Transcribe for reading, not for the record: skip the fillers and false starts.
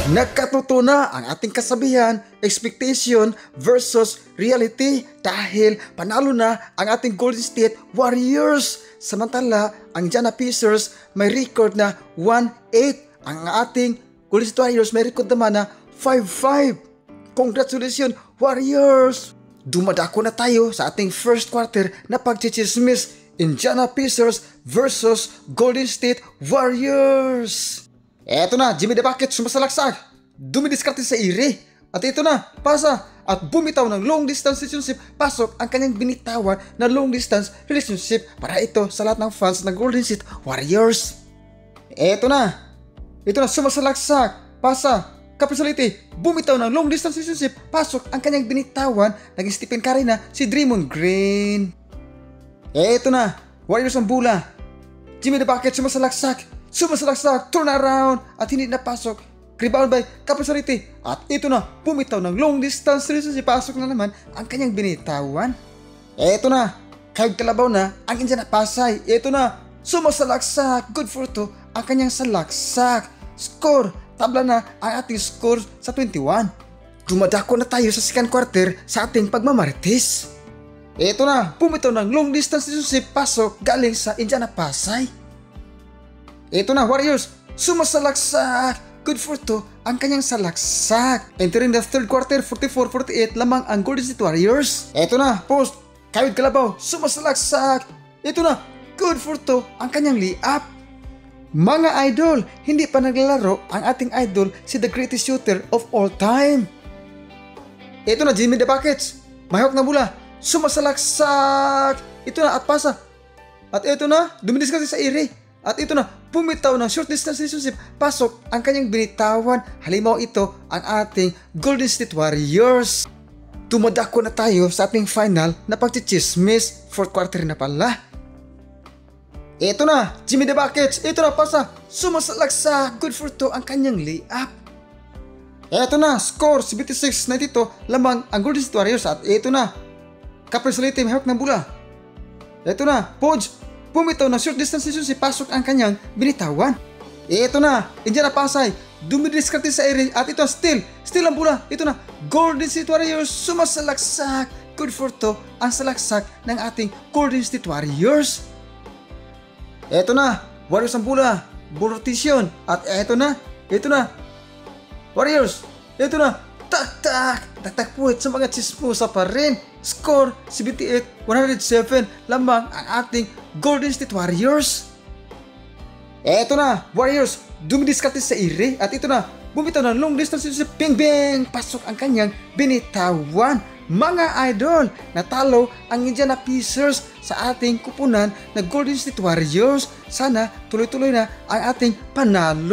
Nagkatuto na ang ating kasabihan, expectation versus reality dahil panalo na ang ating Golden State Warriors. Samantala, ang Indiana Pacers may record na 1-8. Ang ating Golden State Warriors may record naman na 5-5. Congratulations Warriors! Dumadako na tayo sa ating first quarter na pagchichismis. Indiana Pacers versus Golden State Warriors. Eto na, Jimmy the Bucket sumasalaksak. Dumidiskarte sa iri. At ito na, pasa. At bumitaw ng long distance relationship. Pasok ang kanyang binitawan na long distance relationship para ito sa lahat ng fans ng Golden State Warriors. Eto na. Ito na, sumasalaksak. Pasa. Capacity. Bumitaw ng long distance relationship. Pasok ang kanyang binitawan. Naging Stephen Curry na si Draymond Green. Eto na, Warriors ang bula. Jimmy the Bucket sumasalaksak, turn around at hindi napasok. Rebound by Capacity. At ito na, bumitaw ng long distance relationship. Pasok na naman ang kanyang binitawan. Eto na, kahit kalabaw na ang Indiana Pasay. Eto na, sumasalaksak, good for two ang kanyang salaksak. Score, tabla na ang ating score sa 21. Dumadako na tayo sa second quarter sa ating pagmamarites. Eto na, bumitaw ng long distance relationship. Pasok galing sa Indiana Pasay. Eto na, Warriors, sumasalaksak, good for two ang kanyang salaksak. Entering the third quarter, 44-48 lamang ang Golden State Warriors. Eto na, post, kawit kalabaw, sumasalaksak. Eto na, good for two ang kanyang layup. Mga idol, hindi pa naglalaro ang ating idol si the greatest shooter of all time. Eto na, Jimmy the Buckets, mahawak na bola, sumasalaksak. Ito na, at pasa. At ito na, dumidiskarte sa iri. At ito na, bumitaw ng short distance relationship. Pasok ang kanyang binitawan. Halimaw ito ang ating Golden State Warriors. Tumadako na tayo sa ating final na pagchichismis. Fourth quarter na pala. Ito na, Jimmy the Buckets. Ito na, pasa. Sumasalaksak, good for two ang kanyang layup. Ito na, score 76-92 lamang ang Golden State Warriors. At ito na, Capacity may hawak ng bola. Ito na, Podge, bumitaw na short distance relationship. Pasok ang kanyang binitawan. Ito na, Indiana Pasay, dumidiskarte sa area. At ito, still ang bola. Ito na, Golden State Warriors, sumasalaksak, good for two ang salaksak ng ating Golden State Warriors. Ito na, Warriors ang bola, ball rotation. At ito na, Warriors, ito na, tak puwet sa mga chismosa pa rin. Score 78-107 lamang ang ating Golden State Warriors. Eto na, Warriors, dumidiskarte sa iri. At ito na, bumitaw ng long distance relationship. Bing! Pasok ang kanyang binitawan. Mga idol, natalo ang Indiana Pacers sa ating kupunan na Golden State Warriors. Sana tuloy-tuloy na ang ating panalo.